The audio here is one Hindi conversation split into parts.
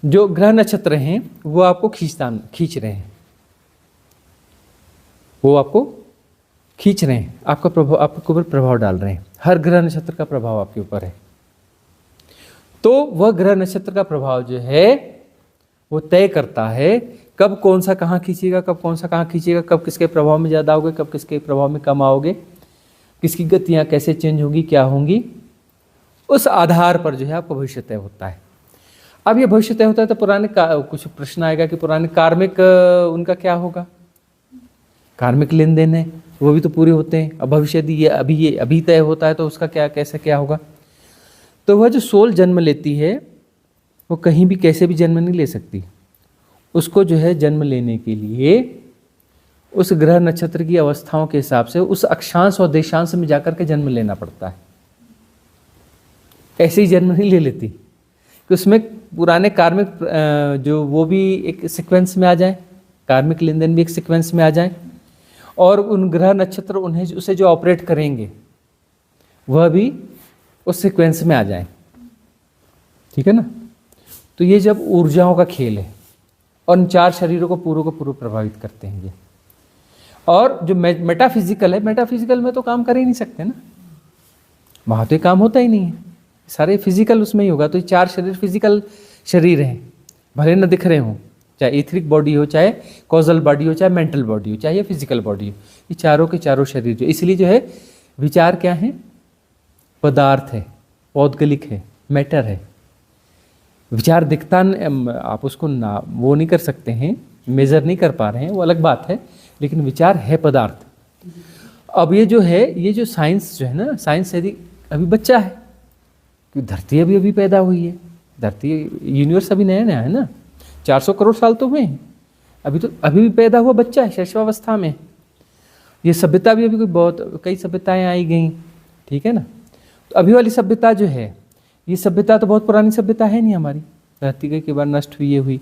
जो ग्रह नक्षत्र हैं वो आपको खींच रहे हैं, वो आपको खींच रहे हैं, आपका प्रभाव, आपके ऊपर प्रभाव डाल रहे हैं। हर ग्रह नक्षत्र का प्रभाव आपके ऊपर है। तो वह ग्रह नक्षत्र का प्रभाव जो है वो तय करता है कब कौन सा कहाँ खींचेगा, कब कौन सा कहाँ खींचेगा, कब किसके प्रभाव में ज़्यादा आओगे, कब किसके प्रभाव में कम आओगे, किसकी गतियाँ कैसे चेंज होंगी, क्या होंगी। उस आधार पर जो है आपका भविष्य तय होता है। अब ये भविष्य तय होता है तो पुराने कुछ प्रश्न आएगा कि पुराने कार्मिक उनका क्या होगा। कार्मिक लेन देन है वो भी तो पूरे होते हैं। अब भविष्य यदि ये अभी तय होता है तो उसका क्या कैसे क्या होगा। तो वह जो सोल जन्म लेती है वो कहीं भी कैसे भी जन्म नहीं ले सकती। उसको जो है जन्म लेने के लिए उस ग्रह नक्षत्र की अवस्थाओं के हिसाब से उस अक्षांश और देशांश में जाकर के जन्म लेना पड़ता है। ऐसे ही जन्म नहीं ले लेती कि उसमें पुराने कार्मिक जो वो भी एक सीक्वेंस में आ जाए, कार्मिक लेन देन भी एक सीक्वेंस में आ जाए, और उन ग्रह नक्षत्र उन्हें उसे जो ऑपरेट करेंगे वह भी उस सीक्वेंस में आ जाए। ठीक है ना। तो ये जब ऊर्जाओं का खेल है और इन चार शरीरों को पूर्व प्रभावित करते हैं ये। और जो मेटाफिजिकल है, मेटाफिजिकल में तो काम कर ही नहीं सकते ना, वहाँ तो ये काम होता ही नहीं है, सारे फिजिकल उसमें ही होगा। तो ये चार शरीर फिजिकल शरीर हैं, भले न दिख रहे हों, चाहे इथरिक बॉडी हो, चाहे कॉजल बॉडी हो, चाहे मेंटल बॉडी हो, चाहे फिजिकल बॉडी हो, ये चारों के चारों शरीर जो, इसलिए जो है विचार क्या है, पदार्थ है, पौद्गलिक है, मैटर है। विचार दिखता, आप उसको ना वो नहीं कर सकते हैं, मेजर नहीं कर पा रहे हैं, वो अलग बात है, लेकिन विचार है पदार्थ। अब ये जो है, ये जो साइंस जो है ना, साइंस यदि अभी बच्चा है, क्योंकि धरती अभी पैदा हुई है, धरती यूनिवर्स अभी नया नया है ना, 400 करोड़ साल तो हुए हैं, अभी भी पैदा हुआ बच्चा है, शैशवावस्था में। ये सभ्यता भी अभी कोई कई सभ्यताएं आई गई, ठीक है ना। तो अभी वाली सभ्यता जो है, ये सभ्यता तो बहुत पुरानी सभ्यता है नहीं हमारी, धरती के बाद नष्ट हुई, ये हुई।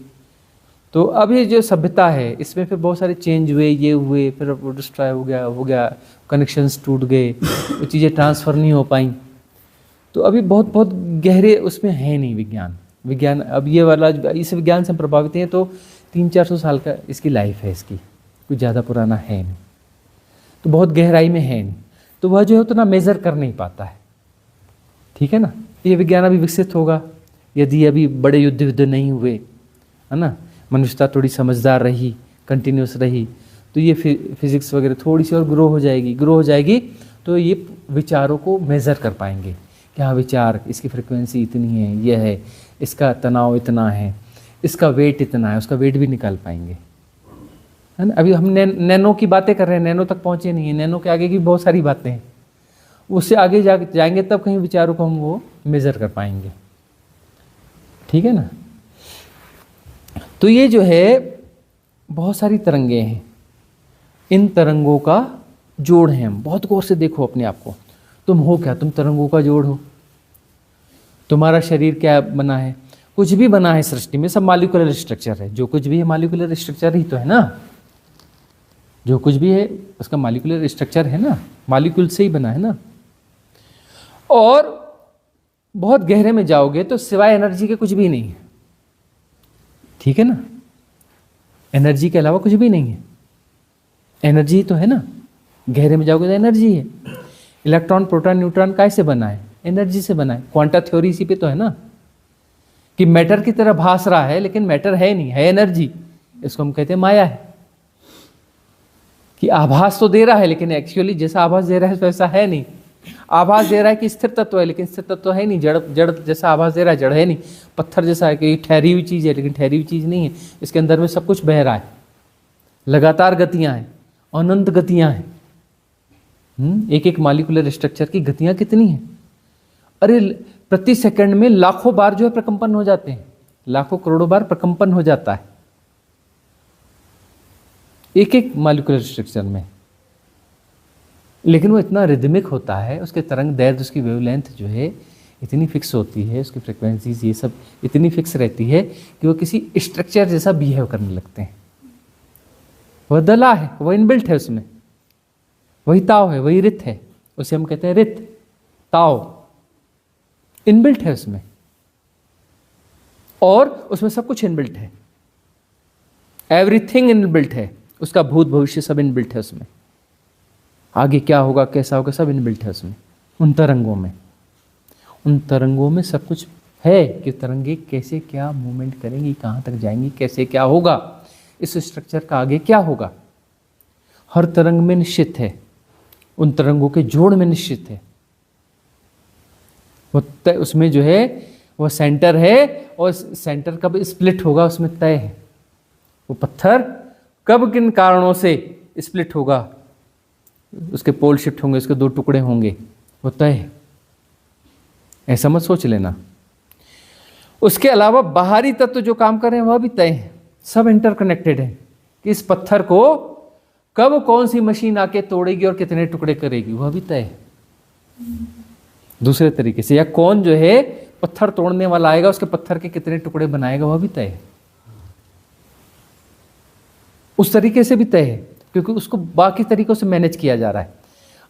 तो अब ये जो सभ्यता है इसमें फिर बहुत सारे चेंज हुए, ये हुए, फिर वो डिस्ट्रॉय हो गया, कनेक्शंस टूट गए, वो चीज़ें ट्रांसफ़र नहीं हो पाई। तो अभी बहुत गहरे उसमें है नहीं विज्ञान। अब ये वाला इस विज्ञान से हम प्रभावित हैं तो 300-400 साल का इसकी लाइफ है, इसकी कुछ ज़्यादा पुराना है नहीं, तो बहुत गहराई में है नहीं, तो वह जो है उतना मेज़र कर नहीं पाता है। ठीक है ना। ये विज्ञान अभी विकसित होगा यदि अभी बड़े युद्ध नहीं हुए, है ना, मनुष्यता थोड़ी समझदार रही, कंटिन्यूस रही, तो ये फिजिक्स वगैरह थोड़ी सी और ग्रो हो जाएगी तो ये विचारों को मेज़र कर पाएंगे कि हाँ विचार, इसकी फ्रिक्वेंसी इतनी है, यह है, इसका तनाव इतना है, इसका वेट इतना है, उसका वेट भी निकाल पाएंगे, है ना। अभी हम नैनो की बातें कर रहे हैं, नैनो तक पहुँचे नहीं है, नैनो के आगे की बहुत सारी बातें हैं, उससे आगे जाएंगे तब कहीं विचारों को हम वो मेज़र कर पाएंगे। ठीक है ना। तो ये जो है बहुत सारी तरंगे हैं, इन तरंगों का जोड़ है। हम बहुत गौर से देखो अपने आप को, तुम हो क्या, तुम तरंगों का जोड़ हो। तुम्हारा शरीर क्या बना है, कुछ भी बना है सृष्टि में, सब मॉलिक्यूलर स्ट्रक्चर है। जो कुछ भी है मॉलिक्यूलर स्ट्रक्चर ही तो है ना, जो कुछ भी है उसका मॉलिक्यूलर स्ट्रक्चर है ना, मॉलिक्यूल से ही बना है ना। और बहुत गहरे में जाओगे तो सिवाय एनर्जी के कुछ भी नहीं है। ठीक है ना, एनर्जी के अलावा कुछ भी नहीं है, एनर्जी तो है ना। गहरे में जाओगे तो एनर्जी है। इलेक्ट्रॉन, प्रोटॉन, न्यूट्रॉन कैसे बना है, एनर्जी से बना है। क्वांटा थ्योरी इसी पे तो है ना, कि मैटर की तरह भास रहा है लेकिन मैटर है नहीं, है एनर्जी। इसको हम कहते हैं माया है, कि आभास तो दे रहा है लेकिन एक्चुअली जैसा आभास दे रहा है वैसा है नहीं। आभास दे रहा है कि स्थिर तत्व है लेकिन स्थिर तत्व है नहीं, जड़ जैसा आभास दे रहा है जड़ है नहीं। पत्थर जैसा है कि ठहरी हुई चीज़ है लेकिन ठहरी हुई चीज़ नहीं है, इसके अंदर में सब कुछ बह रहा है, लगातार गतियाँ हैं, अनंत गतियाँ हैं। एक एक मॉलिक्यूलर स्ट्रक्चर की गतियाँ कितनी हैं, अरे प्रति सेकंड में लाखों बार जो है प्रकंपन हो जाते हैं, लाखों करोड़ों बार प्रकंपन हो जाता है एक एक मॉलिक्यूलर स्ट्रक्चर में। लेकिन वो इतना रिदमिक होता है, उसके तरंग दैर्घ्य, उसकी वेवलेंथ जो है इतनी फिक्स होती है, उसकी फ्रिक्वेंसीज ये सब इतनी फिक्स रहती है कि वो किसी स्ट्रक्चर जैसा बिहेव करने लगते हैं। वह दला है, वह इनबिल्ट है उसमें, वही ताव है, वही रित है, उसे हम कहते हैं रित, ताव इनबिल्ट है उसमें। और उसमें सब कुछ इनबिल्ट है, एवरीथिंग इनबिल्ट है, उसका भूत भविष्य सब इनबिल्ट है उसमें, आगे क्या होगा कैसा होगा सब इनबिल्ट है उसमें। उन तरंगों में सब कुछ है कि तरंगे कैसे क्या मूवमेंट करेंगी, कहाँ तक जाएंगी, कैसे क्या होगा, इस स्ट्रक्चर का आगे क्या होगा, हर तरंग में निश्चित है, उन तरंगों के जोड़ में निश्चित है। वो उसमें जो है वो सेंटर है, और सेंटर कब स्प्लिट होगा उसमें तय है। वो पत्थर कब किन कारणों से स्प्लिट होगा, उसके पोल शिफ्ट होंगे, उसके दो टुकड़े होंगे, वो तय है, ऐसा मत सोच लेना। उसके अलावा बाहरी तत्व जो काम कर रहे हैं वह भी तय है, सब इंटरकनेक्टेड है कि इस पत्थर को कब कौन सी मशीन आके तोड़ेगी और कितने टुकड़े करेगी, वह भी तय है। दूसरे तरीके से, या कौन जो है पत्थर तोड़ने वाला आएगा, उसके पत्थर के कितने टुकड़े बनाएगा, वह भी तय है। उस तरीके से भी तय है, क्योंकि उसको बाकी तरीकों से मैनेज किया जा रहा है।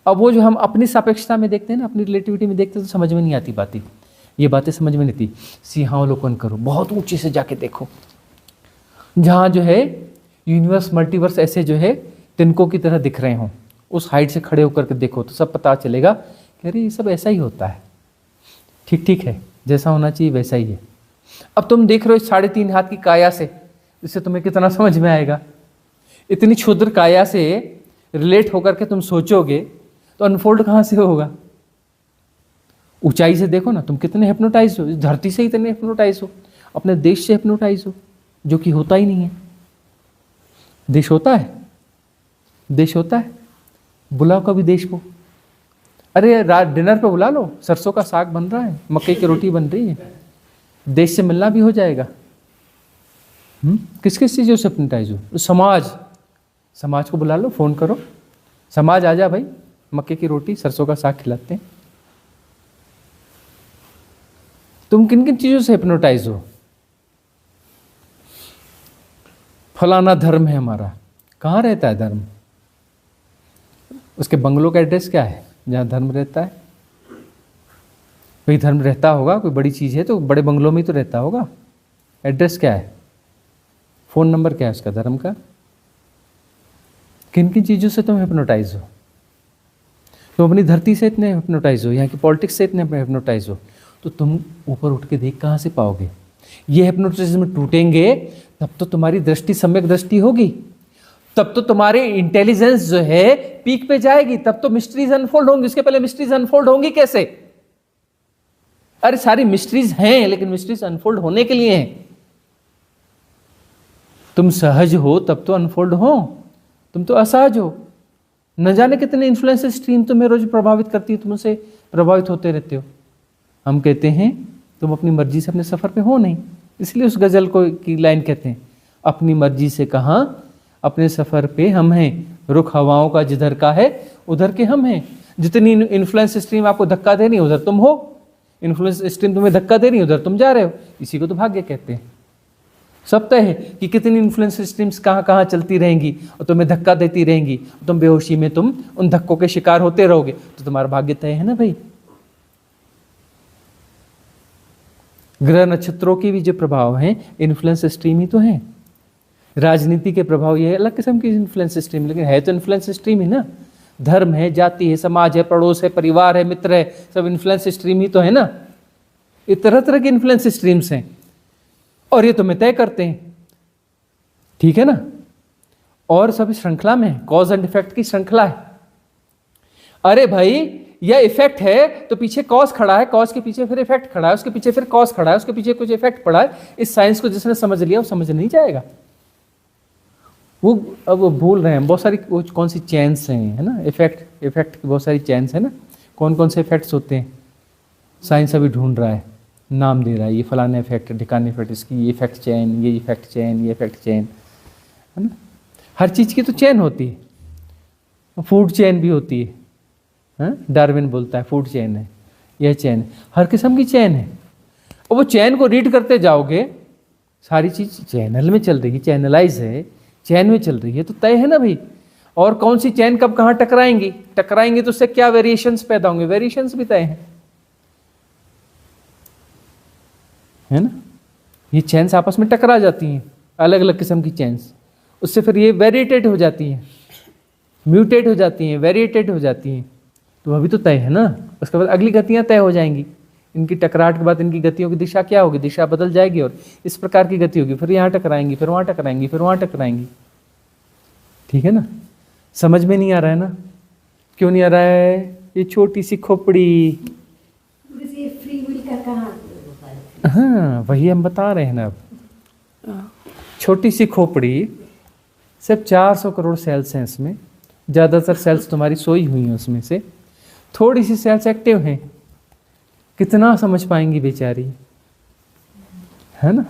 अब वो जो हम अपनी सापेक्षता में देखते हैं ना, अपनी रिलेटिविटी में देखते हैं, तो समझ में नहीं आती बातें, ये बातें समझ में नहीं आती। सिंहावलोकन करो, बहुत ऊंचे से जाके देखो, जहाँ जो है यूनिवर्स मल्टीवर्स ऐसे जो है तिनकों की तरह दिख रहे हों, उस हाइट से खड़े होकर के देखो तो सब पता चलेगा कि अरे ये सब ऐसा ही होता है, ठीक ठीक है, जैसा होना चाहिए वैसा ही है। अब तुम देख रहे हो 3.5 हाथ की काया से, इससे तुम्हें कितना समझ में आएगा। इतनी क्षुद्र काया से रिलेट होकर के तुम सोचोगे तो अनफोल्ड कहाँ से होगा। ऊंचाई से देखो ना, तुम कितने हिप्नोटाइज हो, धरती से इतने हिप्नोटाइज हो, अपने देश से हिप्नोटाइज हो, जो कि होता ही नहीं है। देश होता है, देश होता है, बुलाओ कभी देश को। अरे रात डिनर पे बुला लो, सरसों का साग बन रहा है, मक्के की रोटी बन रही है, देश से मिलना भी हो जाएगा। किस किस चीज़ों से हिप्नोटाइज हो। समाज को बुला लो, फोन करो, समाज आ जा भाई, मक्के की रोटी सरसों का साग खिलाते हैं। तुम किन किन चीजों से हिप्नोटाइज हो। फलाना धर्म है हमारा, कहाँ रहता है धर्म, उसके बंगलों का एड्रेस क्या है जहाँ धर्म रहता है। कोई धर्म रहता होगा, कोई बड़ी चीज़ है तो बड़े बंगलों में ही तो रहता होगा। एड्रेस क्या है, फ़ोन नंबर क्या है उसका, धर्म का। किन किन चीज़ों से तुम हिप्नोटाइज हो। तुम अपनी धरती से इतने हिप्नोटाइज हो, यहाँ की पॉलिटिक्स से इतने हिप्नोटाइज हो, तो तुम ऊपर उठ के देख कहाँ से पाओगे। ये हिप्नोटिज्म टूटेंगे तब तो तुम्हारी दृष्टि सम्यक दृष्टि होगी, तब तो तुम्हारे इंटेलिजेंस जो है पीक पे जाएगी, तब तो मिस्ट्रीज अनफोल्ड होंगी। उसके पहले मिस्ट्रीज अनफोल्ड होंगी कैसे। अरे सारी मिस्ट्रीज हैं, लेकिन मिस्ट्रीज अनफोल्ड होने के लिए हैं। तुम सहज हो तब तो अनफोल्ड हो, तुम तो असहज हो। न जाने कितने इन्फ्लुएंस स्ट्रीम तुम्हें रोज प्रभावित करती है, तुम उनसे प्रभावित होते रहते हो। हम कहते हैं तुम अपनी मर्जी से अपने सफर पे हो नहीं, इसलिए उस गजल को की लाइन कहते हैं, अपनी मर्जी से कहाँ अपने सफर पे हम हैं, रुख हवाओं का जिधर का है उधर के हम हैं। जितनी इन्फ्लुएंस स्ट्रीम आपको धक्का दे रही है उधर तुम हो, इन्फ्लुएंस स्ट्रीम तुम्हें धक्का दे रही है उधर तुम जा रहे हो। इसी को तो भाग्य कहते हैं। सब तय है कि कितनी इन्फ्लुएंस स्ट्रीम्स कहाँ कहाँ चलती रहेंगी और तुम्हें धक्का देती रहेंगी, तुम बेहोशी में तुम उन धक्कों के शिकार होते रहोगे, तो तुम्हारा भाग्य तय है ना भाई। ग्रह नक्षत्रों की भी जो प्रभाव हैं इन्फ्लुएंस स्ट्रीम ही तो है। राजनीति के प्रभाव ये अलग किस्म की इन्फ्लुएंस स्ट्रीम, लेकिन है तो इन्फ्लुएंस स्ट्रीम ही ना। धर्म है, जाति है, समाज है, पड़ोस है, परिवार है, मित्र है, सब इन्फ्लुएंस स्ट्रीम ही तो है ना। ये तरह तरह के इन्फ्लुएंस स्ट्रीम्स हैं और ये तुम्हें तय करते हैं, ठीक है ना। और सब श्रृंखला में है, कॉज एंड इफेक्ट की श्रृंखला है। अरे भाई यह इफेक्ट है तो पीछे कॉज खड़ा है, कॉज के पीछे फिर इफेक्ट खड़ा है, उसके पीछे फिर कॉज खड़ा है, उसके पीछे कुछ इफेक्ट पड़ा है। इस साइंस को जिसने समझ लिया वो समझ नहीं जाएगा। वो अब वो भूल रहे हैं बहुत सारी वो कौन सी चेन्स हैं, है ना। इफेक्ट की बहुत सारी चेन्स है ना, कौन कौन से इफेक्ट्स होते हैं। साइंस अभी ढूंढ रहा है, नाम दे रहा है, ये फलाना इफेक्ट, ढिकाने इफेक्ट, इसकी ये इफेक्ट चेन, ये इफेक्ट चेन, ये इफेक्ट चेन, है ना। हर चीज़ की तो चेन होती है, फूड चेन भी होती है। डार्विन बोलता है फूड चेन है, यह चेन है, हर किस्म की चेन है। और वो चैन को रीड करते जाओगे, सारी चीज़ चैनल में चल रही है, चैनलाइज है, चैन में चल रही है, तो तय है ना भाई। और कौन सी चैन कब कहाँ टकराएंगी तो उससे क्या वेरिएशंस पैदा होंगे, वेरिएशंस भी तय हैं, है ना। ये चेन्स आपस में टकरा जाती हैं, अलग अलग किस्म की चेन्स, उससे फिर ये वेरिएटेड हो जाती हैं, म्यूटेट हो जाती हैं, वेरिएटेड हो जाती हैं। तो अभी तो तय है ना, उसके बाद अगली गतियाँ तय हो जाएंगी। इनकी टकराहट के बाद इनकी गतियों की दिशा क्या होगी, दिशा बदल जाएगी और इस प्रकार की गति होगी, फिर यहाँ टकराएंगी, फिर वहाँ टकराएंगी, फिर वहाँ टकराएंगी। ठीक है ना, समझ में नहीं आ रहा है ना? क्यों नहीं आ रहा है? ये छोटी सी खोपड़ी, फ्री विल का कहाँ? हाँ वही हम बता रहे हैं ना। अब छोटी सी खोपड़ी, सिर्फ 400 करोड़ सेल्स हैं इसमें, ज़्यादातर सेल्स तुम्हारी सोई हुई हैं, उसमें से थोड़ी सी सेल्स एक्टिव हैं। कितना समझ पाएंगी बेचारी, है ना?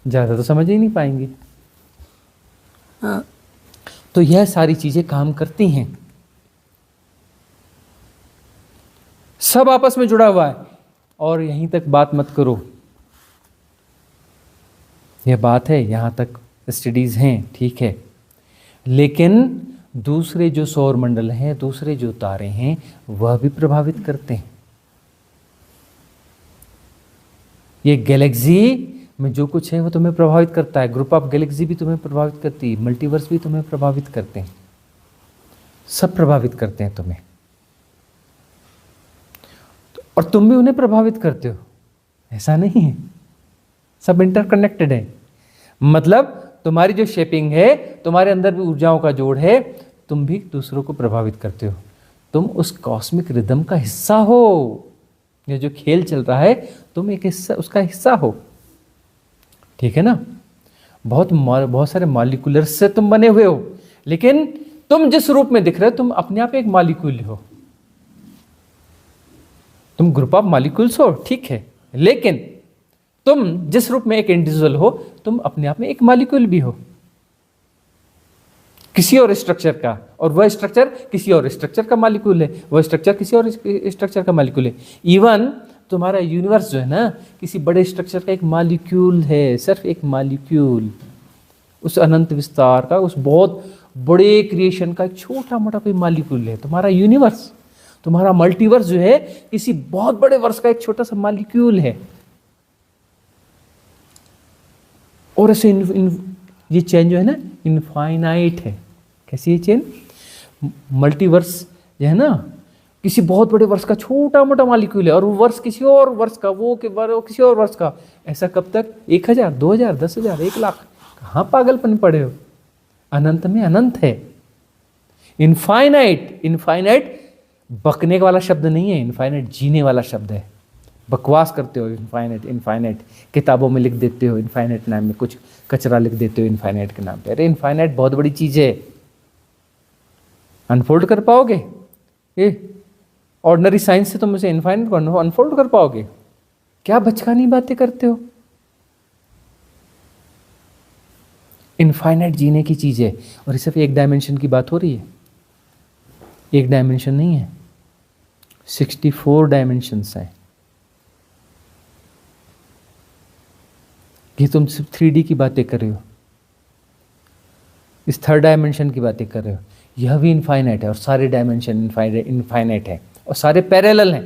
ज़्यादा तो समझ ही नहीं पाएंगी। तो यह सारी चीज़ें काम करती हैं, सब आपस में जुड़ा हुआ है। और यहीं तक बात मत करो, यह बात है, यहाँ तक स्टडीज़ हैं, ठीक है, लेकिन दूसरे जो सौर मंडल हैं, दूसरे जो तारे हैं, वह भी प्रभावित करते हैं। ये गैलेक्सी में जो कुछ है वो तुम्हें प्रभावित करता है, ग्रुप ऑफ गैलेक्सी भी तुम्हें प्रभावित करती है, मल्टीवर्स भी तुम्हें प्रभावित करते हैं, सब प्रभावित करते हैं तुम्हें, और तुम भी उन्हें प्रभावित करते हो। ऐसा नहीं है, सब इंटरकनेक्टेड है। मतलब तुम्हारी जो शेपिंग है, तुम्हारे अंदर भी ऊर्जाओं का जोड़ है, तुम भी दूसरों को प्रभावित करते हो। तुम उस कॉस्मिक रिदम का हिस्सा हो। ये जो खेल चल रहा है, तुम एक हिस्सा, उसका हिस्सा हो। ठीक है ना? बहुत सारे मॉलिक्यूलर से तुम बने हुए हो, लेकिन तुम जिस रूप में दिख रहे हो, तुम अपने आप एक मॉलिक्यूल हो। तुम ग्रुप ऑफ मॉलिक्यूल्स हो, ठीक है, लेकिन तुम जिस रूप में एक इंडिविजुअल हो, तुम अपने आप में एक मॉलिक्यूल भी हो, किसी और स्ट्रक्चर का, और वह स्ट्रक्चर किसी और स्ट्रक्चर का मॉलिक्यूल है, वह स्ट्रक्चर किसी और स्ट्रक्चर का मॉलिक्यूल है। इवन तुम्हारा यूनिवर्स जो है ना, किसी बड़े स्ट्रक्चर का एक मॉलिक्यूल है, सिर्फ एक मॉलिक्यूल, उस अनंत विस्तार का, उस बहुत बड़े क्रिएशन का एक छोटा मोटा कोई मॉलिक्यूल है। तुम्हारा यूनिवर्स, तुम्हारा मल्टीवर्स जो है, किसी बहुत बड़े वर्ष का एक छोटा सा मॉलिक्यूल है। और ऐसे ये चेन जो है ना, इनफाइनाइट है। कैसी ये चेन? मल्टीवर्स जो है ना, किसी बहुत बड़े वर्ष का छोटा मोटा मॉलिक्यूल है, और वो वर्ष किसी और वर्ष का, वो किसी और वर्ष का। ऐसा कब तक? 1000, 2000, 10,000, 1,00,000। कहाँ पागलपन पड़े हो? अनंत में अनंत है। इनफाइनाइट, इनफाइनाइट बकने वाला शब्द नहीं है, इनफाइनाइट जीने वाला शब्द है। बकवास करते हो इनफाइनाइट, इनफाइनाइट किताबों में लिख देते हो, इनफाइनाइट नाम में कुछ कचरा लिख देते हो इनफाइनाइट के नाम पे। अरे इनफाइनाइट बहुत बड़ी चीज है। अनफोल्ड कर पाओगे? ये ऑर्डिनरी साइंस से तुम उसे इनफाइनाइट को अनफोल्ड कर पाओगे? क्या बचकानी बातें करते हो? इनफाइनाइट जीने की चीज है, और सिर्फ एक डायमेंशन की बात हो रही है। एक डायमेंशन नहीं है, 64 डायमेंशंस हैं। ये तुम सिर्फ 3D की बातें कर रहे हो, इस थर्ड डायमेंशन की बातें कर रहे हो। यह भी इनफाइनाइट है, और सारे डायमेंशन इनफाइनाइट है, और सारे पैरेलल हैं।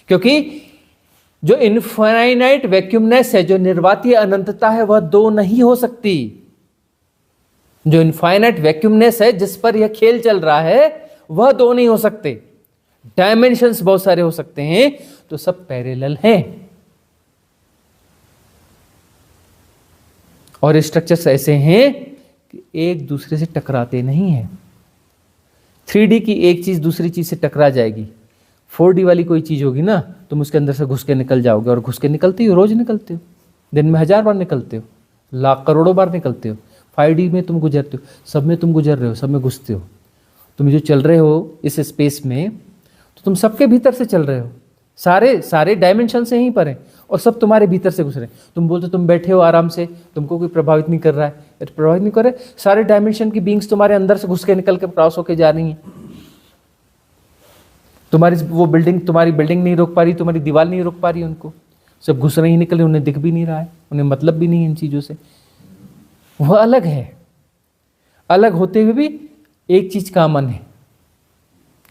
क्योंकि जो इनफाइनाइट वैक्यूमनेस है, जो निर्वातीय अनंतता है, वह दो नहीं हो सकती। जो इनफाइनाइट वैक्यूमनेस है, जिस पर यह खेल चल रहा है, वह दो नहीं हो सकते। डायमेंशंस बहुत सारे हो सकते हैं, तो सब पैरेलल हैं। और स्ट्रक्चर्स ऐसे हैं कि एक दूसरे से टकराते नहीं हैं। 3D की एक चीज दूसरी चीज से टकरा जाएगी। 4D वाली कोई चीज होगी ना, तुम उसके अंदर से घुस के निकल जाओगे, और घुस के निकलते हो, रोज निकलते हो, दिन में 1000 बार निकलते हो, लाख करोड़ों बार निकलते हो। 5D में तुम गुजरते हो, सब में तुम गुजर रहे हो, सब में घुसते हो। तुम जो चल रहे हो इस स्पेस में, तो तुम सबके भीतर से चल रहे हो। सारे डायमेंशन से यहीं पर हैं, और सब तुम्हारे भीतर से घुस रहे हैं। तुम बोलते तुम बैठे हो आराम से, तुमको कोई प्रभावित नहीं कर रहा है, प्रभावित नहीं कर रहे। सारे डायमेंशन की बीइंग्स तुम्हारे अंदर से घुस के निकल के क्रॉस होके जा रही हैं। तुम्हारी बिल्डिंग नहीं रोक पा रही, तुम्हारी दीवार नहीं रोक पा रही उनको। सब घुस रही, निकल रही, उन्हें दिख भी नहीं रहा है, उन्हें मतलब भी नहीं है इन चीज़ों से। वह अलग है। अलग होते हुए भी एक चीज कॉमन है,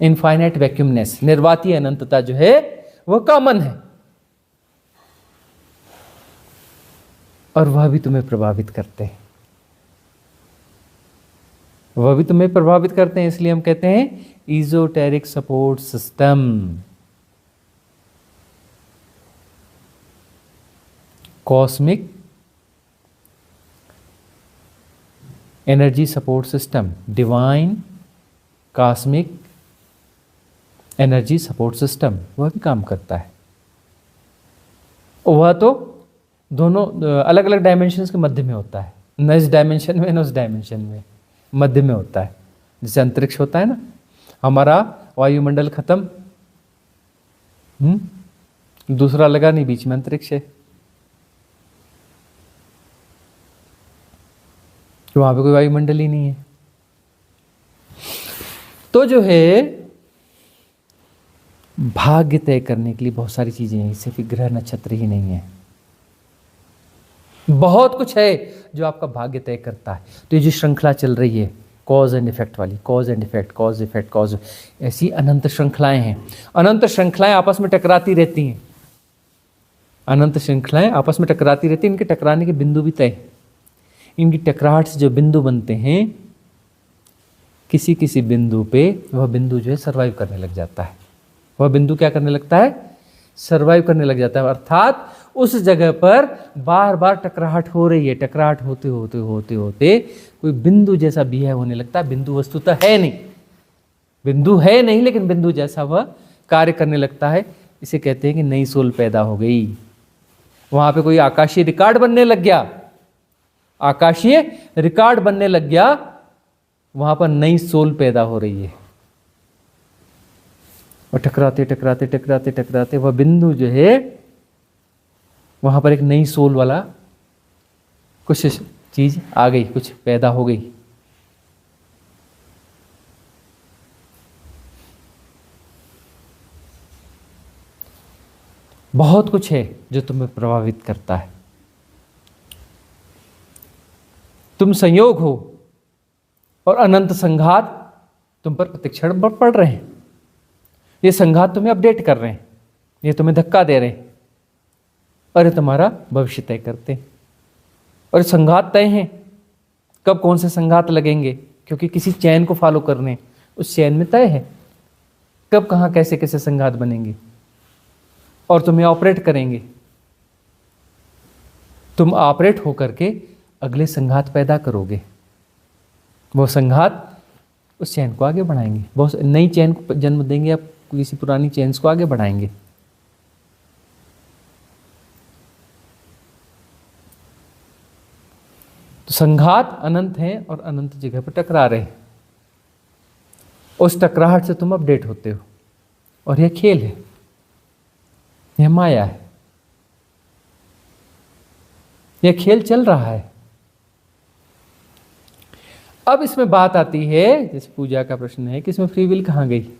इनफाइनाइट वैक्यूमनेस, निर्वातीय अनंतता जो है वह कॉमन है। और वह भी तुम्हें प्रभावित करते हैं, वह भी तुम्हें प्रभावित करते हैं। इसलिए हम कहते हैं esoteric support system. Cosmic energy support system, divine cosmic energy support system, वह भी काम करता है। वह तो दोनों अलग अलग डायमेंशंस के मध्य में होता है, न इस डायमेंशन में न उस डायमेंशन में, मध्य में होता है। जैसे अंतरिक्ष होता है ना, हमारा वायुमंडल खत्म, दूसरा लगा नहीं, बीच में अंतरिक्ष है, तो वहां पे कोई वायुमंडल ही नहीं है। तो जो है भाग्य तय करने के लिए बहुत सारी चीजें हैं, सिर्फ ग्रह नक्षत्र ही नहीं है, बहुत कुछ है जो आपका भाग्य तय करता है। तो ये जो श्रृंखला चल रही है कॉज एंड इफेक्ट वाली, cause and effect, cause effect, cause, ऐसी अनंत श्रृंखलाएं हैं। अनंत श्रृंखलाएं आपस में टकराती रहती हैं, अनंत श्रृंखलाएं आपस में टकराती रहती हैं। इनके टकराने के बिंदु भी तय हैं। इनकी टकराहट से जो बिंदु बनते हैं, किसी किसी बिंदु पे वह बिंदु जो है सर्वाइव करने लग जाता है। वह बिंदु क्या करने लगता है? सर्वाइव करने लग जाता है। अर्थात उस जगह पर बार बार टकराहट हो रही है, टकराहट होते होते होते होते कोई बिंदु जैसा बिहेव होने लगता है। बिंदु वस्तुतः है नहीं, बिंदु है नहीं, लेकिन बिंदु जैसा वह कार्य करने लगता है। इसे कहते हैं कि नई सोल पैदा हो गई। वहां पे कोई आकाशीय रिकॉर्ड बनने लग गया, आकाशीय रिकॉर्ड बनने लग गया, वहां पर नई सोल पैदा हो रही है। और टकराते टकराते टकराते टकराते वह बिंदु जो है वहां पर एक नई सोल वाला कुछ चीज आ गई, कुछ पैदा हो गई। बहुत कुछ है जो तुम्हें प्रभावित करता है। तुम संयोग हो और अनंत संघात तुम पर प्रतिक्षण पड़ रहे हैं। ये संघात तुम्हें अपडेट कर रहे हैं, ये तुम्हें धक्का दे रहे हैं, और ये तुम्हारा भविष्य तय करते हैं। और संघात तय हैं, कब कौन से संघात लगेंगे, क्योंकि किसी चैन को फॉलो करने, उस चैन में तय है कब कहाँ कैसे कैसे संघात बनेंगे और तुम्हें ऑपरेट करेंगे। तुम ऑपरेट होकर के अगले संघात पैदा करोगे, वो संघात उस चैन को आगे बढ़ाएंगे, बहुत नई चैन को जन्म देंगे, या किसी पुरानी चैन्स को आगे बढ़ाएंगे। तो संघात अनंत हैं और अनंत जगह पर टकरा रहे हैं। उस टकराहट से तुम अपडेट होते हो, और यह खेल है, यह माया है, यह खेल चल रहा है। अब इसमें बात आती है, जैसे पूजा का प्रश्न है कि इसमें फ्री विल कहां गई?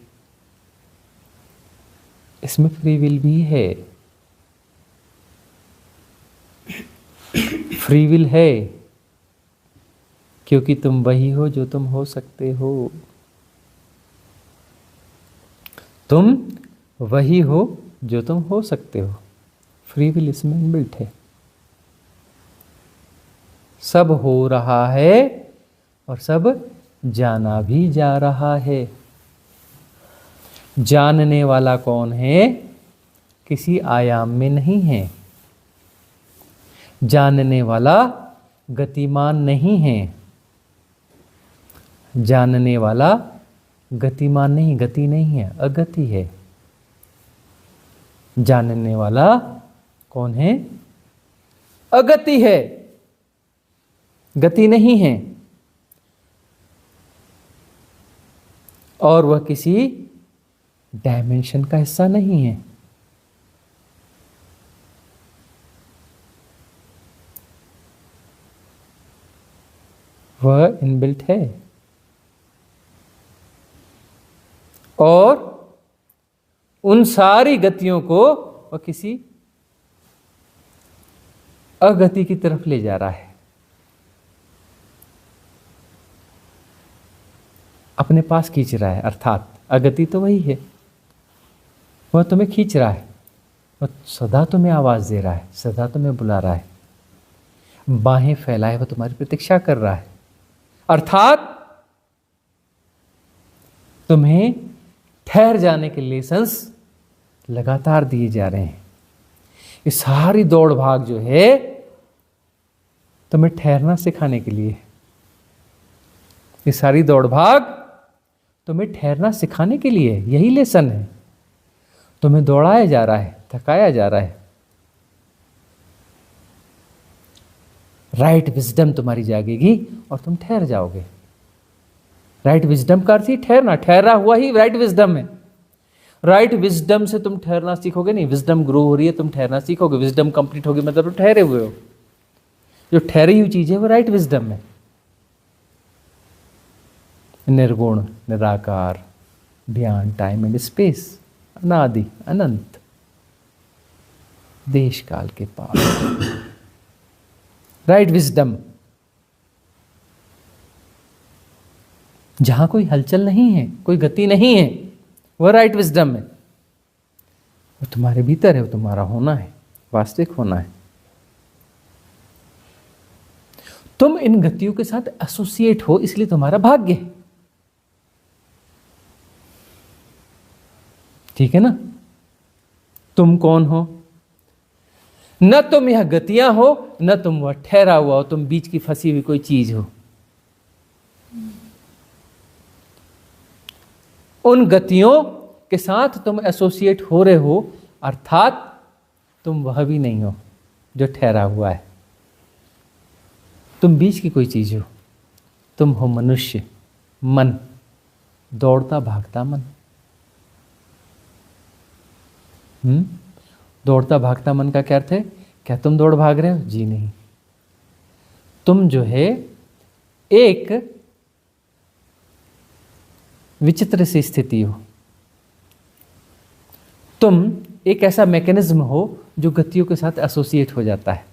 इसमें फ्री विल भी है, फ्री विल है, क्योंकि तुम वही हो जो तुम हो सकते हो। तुम वही हो जो तुम हो सकते हो। फ्री विल इसमें इनबिल्ट है। सब हो रहा है और सब जाना भी जा रहा है। जानने वाला कौन है? किसी आयाम में नहीं है। जानने वाला गतिमान नहीं है। जानने वाला गतिमान नहीं, गति नहीं है, अगति है। जानने वाला कौन है? अगति है, गति नहीं है। और वह किसी डायमेंशन का हिस्सा नहीं है। वह इनबिल्ट है, और उन सारी गतियों को वह किसी अगति की तरफ ले जा रहा है, अपने पास खींच रहा है। अर्थात अगति तो वही है, वह तुम्हें खींच रहा है, वह सदा तुम्हें आवाज दे रहा है, सदा तुम्हें बुला रहा है। बाहें फैलाए वो तुम्हारी प्रतीक्षा कर रहा है, अर्थात तुम्हें ठहर जाने के लेसन्स लगातार दिए जा रहे हैं। ये सारी दौड़ भाग जो है तुम्हें ठहरना सिखाने के लिए, ये सारी दौड़ भाग तुम्हें ठहरना सिखाने के लिए, यही लेसन है। तुम्हें दौड़ाया जा रहा है, थकाया जा रहा है। राइट विजडम तुम्हारी जागेगी और तुम ठहर जाओगे। राइट विजडम का अर्थ ही ठहरना, ठहरा हुआ ही राइट विजडम है। राइट विजडम से तुम ठहरना सीखोगे नहीं, विजडम ग्रो हो रही है, तुम ठहरना सीखोगे। विजडम कंप्लीट होगी मतलब तुम ठहरे हुए हो। जो ठहरी हुई चीज है वो राइट विजडम है। निर्गुण, निराकार, बियॉन्ड टाइम एंड स्पेस, अनादि अनंत, देश काल के पार, राइट विजडम। जहां कोई हलचल नहीं है, कोई गति नहीं है, वह राइट विजडम है। वो तुम्हारे भीतर है, वो तुम्हारा होना है, वास्तविक होना है। तुम इन गतियों के साथ एसोसिएट हो, इसलिए तुम्हारा भाग्य है। ठीक है ना? तुम कौन हो? न तुम यह गतियां हो, न तुम वह ठहरा हुआ हो, तुम बीच की फंसी हुई कोई चीज हो। उन गतियों के साथ तुम एसोसिएट हो रहे हो, अर्थात तुम वह भी नहीं हो जो ठहरा हुआ है। तुम बीच की कोई चीज हो। तुम हो मनुष्य, मन, दौड़ता भागता मन। दौड़ता भागता मन का क्या अर्थ है? क्या तुम दौड़ भाग रहे हो? जी नहीं। तुम जो है एक विचित्र सी स्थिति हो। तुम एक ऐसा मैकेनिज्म हो जो गतियों के साथ एसोसिएट हो जाता है।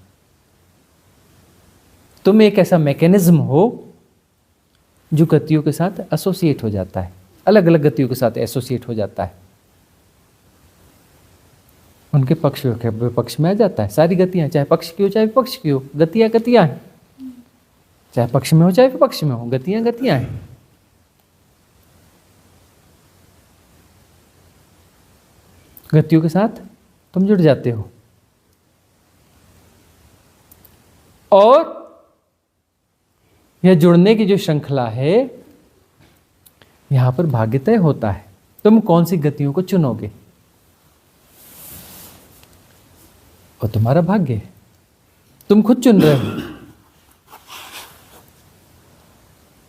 तुम एक ऐसा मैकेनिज्म हो जो गतियों के साथ एसोसिएट हो जाता है, अलग अलग गतियों के साथ एसोसिएट हो जाता है। उनके पक्ष के विपक्ष में आ जाता है। सारी गतियां, चाहे पक्ष की हो चाहे विपक्ष की हो, गतियां गतियां हैं। चाहे पक्ष में हो चाहे विपक्ष में हो, गतियां गतियां हैं। गतियों के साथ तुम जुड़ जाते हो और यह जुड़ने की जो श्रृंखला है, यहां पर भाग्य तय होता है। तुम कौन सी गतियों को चुनोगे, और तुम्हारा भाग्य है। तुम खुद चुन रहे हो।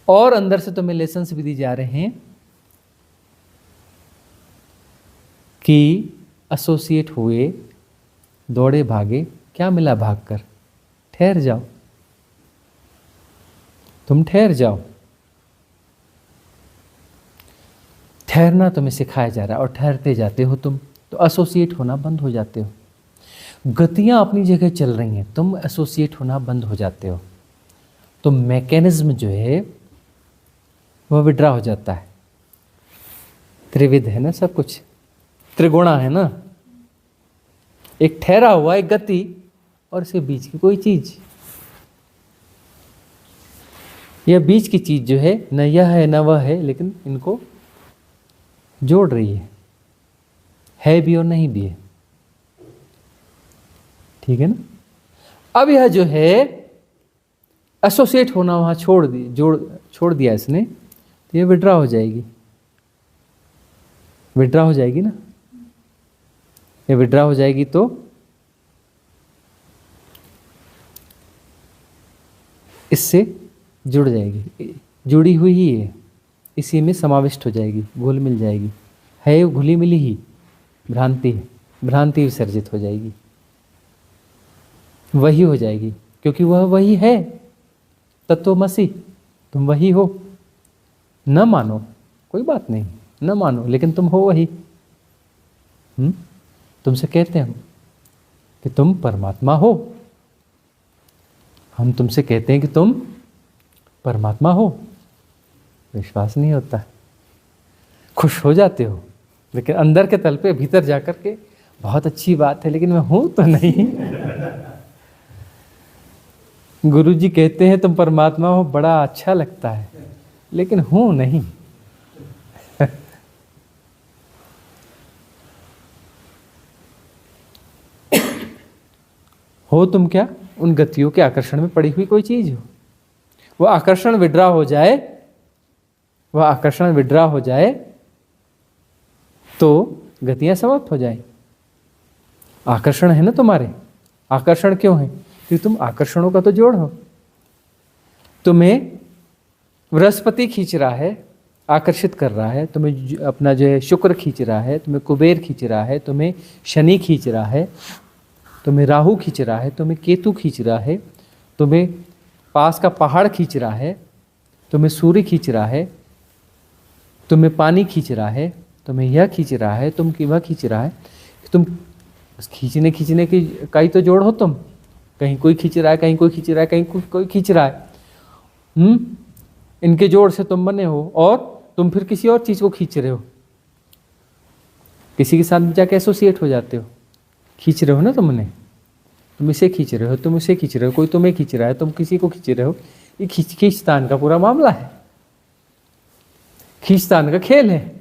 और अंदर से तुम्हें लेसन्स भी दी जा रहे हैं कि एसोसिएट हुए, दौड़े भागे, क्या मिला भागकर? ठहर जाओ। तुम ठहर जाओ। ठहरना तुम्हें सिखाया जा रहा है और ठहरते जाते हो तुम, तो एसोसिएट होना बंद हो जाते हो। गतियां अपनी जगह चल रही हैं, तुम एसोसिएट होना बंद हो जाते हो। तो मैकेनिज्म जो है वह विड्रा हो जाता है। त्रिविध है ना सब कुछ, त्रिगुणा है ना। एक ठहरा हुआ, एक गति, और इसके बीच की कोई चीज। यह बीच की चीज जो है, न यह है न वह है, लेकिन इनको जोड़ रही है भी और नहीं भी है। ठीक है ना? अब यह जो है एसोसिएट होना वहां छोड़ दिया इसने, तो ये विड्रा हो जाएगी। विड्रा हो जाएगी ना, ये विड्रा हो जाएगी तो इससे जुड़ जाएगी। जुड़ी हुई ही है, इसी में समाविष्ट हो जाएगी, घुल मिल जाएगी। है घुली मिली ही भ्रांति है, भ्रांति विसर्जित हो जाएगी, वही हो जाएगी, क्योंकि वह वही है। तत्वमसि, तुम वही हो। न मानो कोई बात नहीं, न मानो, लेकिन तुम हो वही। तुमसे कहते हैं कि तुम परमात्मा हो, हम तुमसे कहते हैं कि तुम परमात्मा हो, विश्वास नहीं होता। खुश हो जाते हो, लेकिन अंदर के तल पे भीतर जाकर के बहुत अच्छी बात है, लेकिन मैं हूं तो नहीं। गुरुजी कहते हैं तुम परमात्मा हो, बड़ा अच्छा लगता है, लेकिन हूं नहीं। हो तुम क्या? उन गतियों के आकर्षण में पड़ी हुई कोई चीज हो। वो आकर्षण विड्रा हो जाए, वह आकर्षण विड्रा हो जाए तो गतियां समाप्त हो जाए। आकर्षण है ना तुम्हारे। आकर्षण क्यों है? क्योंकि तुम आकर्षणों का तो जोड़ हो। तुम्हें बृहस्पति खींच रहा है, आकर्षित कर रहा है, तुम्हें अपना जो है शुक्र खींच रहा है, तुम्हें कुबेर खींच रहा है, तुम्हें शनि खींच रहा है, तुम्हें राहु खींच रहा है, तुम्हें केतु खींच रहा है, तुम्हें पास का पहाड़ खींच रहा है, तुम्हें सूर्य खींच रहा है, तुम्हें पानी खींच रहा है, तुम्हें यह खींच रहा है, तुम की वह खींच रहा है। तुम खींचने की का ही तो जोड़ हो तुम। कहीं कोई खींच रहा है, कहीं कोई खींच रहा है, कहीं कोई खींच रहा है। इनके जोड़ से तुम बने हो और तुम फिर किसी और चीज को खींच रहे हो। किसी के साथ जाके एसोसिएट हो जाते हो, खींच रहे हो ना तुमने। तुम इसे खींच रहे हो, तुम इसे खींच रहे हो, कोई तुम्हें खींच रहा है, तुम किसी को खींच रहे हो। ये खींचतान का पूरा मामला है, खींचतान का खेल है।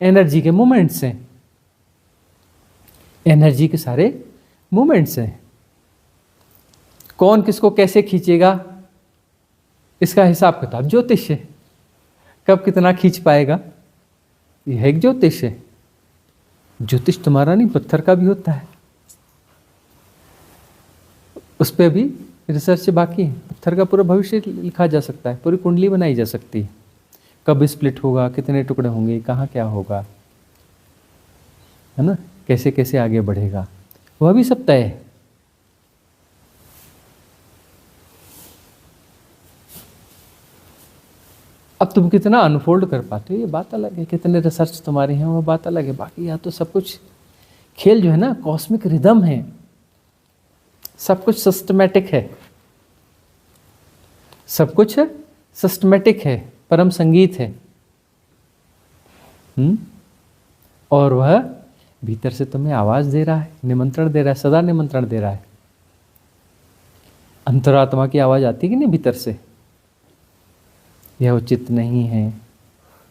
एनर्जी के मूवमेंट्स हैं, एनर्जी के सारे मूवमेंट्स हैं। कौन किसको कैसे खींचेगा इसका हिसाब किताब ज्योतिष है। कब कितना खींच पाएगा यह एक ज्योतिष है। ज्योतिष तुम्हारा नहीं, पत्थर का भी होता है, उस पर भी रिसर्च बाकी है। पत्थर का पूरा भविष्य लिखा जा सकता है, पूरी कुंडली बनाई जा सकती है। कब स्प्लिट होगा, कितने टुकड़े होंगे, कहाँ क्या होगा, है ना, कैसे कैसे आगे बढ़ेगा, वह भी सब तय है। अब तुम कितना अनफोल्ड कर पाते हो ये बात अलग है, कितने रिसर्च तुम्हारे हैं वह बात अलग है। बाकी या तो सब कुछ खेल जो है ना कॉस्मिक रिदम है, सब कुछ सिस्टमैटिक है, सब कुछ सिस्टमैटिक है, परम संगीत है। और वह भीतर से तुम्हें आवाज दे रहा है, निमंत्रण दे रहा है, सदा निमंत्रण दे रहा है। अंतरात्मा की आवाज आती है कि नहीं भीतर से, यह उचित नहीं है,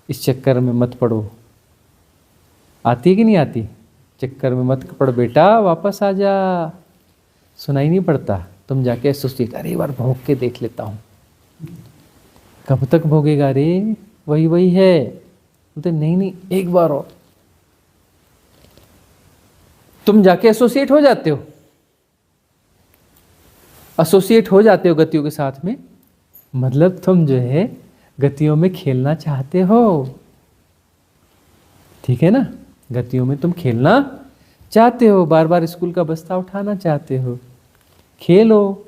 इस चक्कर में मत पड़ो। आती है कि नहीं आती? चक्कर में मत पड़ बेटा, वापस आ जा। सुनाई नहीं पड़ता, तुम जाके एसोसिएट, अरे एक बार भोग के देख लेता हूँ। कब तक भोगेगा रे, वही वही है। बोलते नहीं एक बार और। तुम जाके एसोसिएट हो जाते हो, एसोसिएट हो जाते हो गतियों के साथ में, मतलब तुम जो है गतियों में खेलना चाहते हो। ठीक है ना, गतियों में तुम खेलना चाहते हो, बार बार स्कूल का बस्ता उठाना चाहते हो। खेलो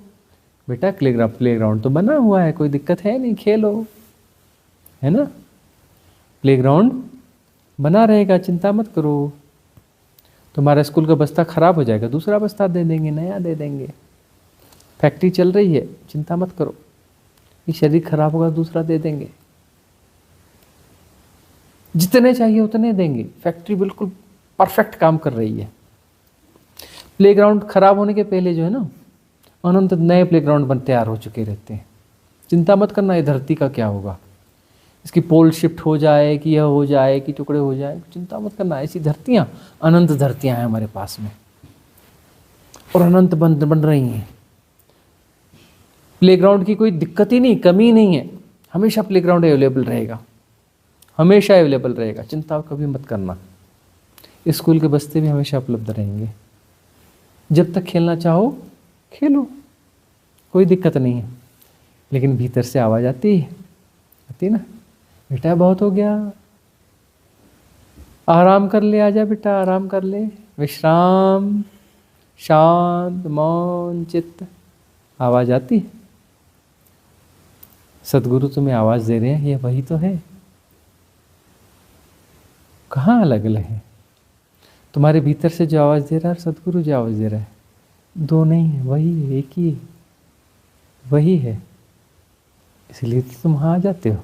बेटा, प्लेग्राउंड तो बना हुआ है, कोई दिक्कत है नहीं, खेलो, है ना। प्लेग्राउंड बना रहेगा, चिंता मत करो। तुम्हारा स्कूल का बस्ता खराब हो जाएगा, दूसरा बस्ता दे देंगे, नया दे देंगे। फैक्ट्री चल रही है, चिंता मत करो। ये शरीर खराब होगा, दूसरा दे देंगे, जितने चाहिए उतने देंगे। फैक्ट्री बिल्कुल परफेक्ट काम कर रही है। प्लेग्राउंड खराब होने के पहले जो है ना, अनंत नए प्लेग्राउंड बन तैयार हो चुके रहते हैं। चिंता मत करना ये धरती का क्या होगा, इसकी पोल शिफ्ट हो जाए कि यह हो जाए कि टुकड़े हो जाए, चिंता मत करना। ऐसी धरतियाँ, अनंत धरतियाँ हैं हमारे पास में, और अनंत बन रही हैं। प्लेग्राउंड की कोई दिक्कत ही नहीं, कमी नहीं है। हमेशा प्लेग्राउंड अवेलेबल रहेगा, हमेशा अवेलेबल रहेगा, चिंता कभी मत करना। स्कूल के बस्ते भी हमेशा उपलब्ध रहेंगे। जब तक खेलना चाहो खेलो, कोई दिक्कत नहीं है। लेकिन भीतर से आवाज आती है ना, बेटा बहुत हो गया, आराम कर ले, आजा बेटा आराम कर ले, विश्राम, शांत मौन चित्त, आवाज आती है। सदगुरु तुम्हें आवाज दे रहे हैं, ये वही तो है। कहाँ अलग अलग है? तुम्हारे भीतर से जो आवाज दे रहा है, सदगुरु जो आवाज दे रहा है, दो नहीं है, वही है, एक ही है, वही है। इसलिए तो तुम वहाँ आ जाते हो।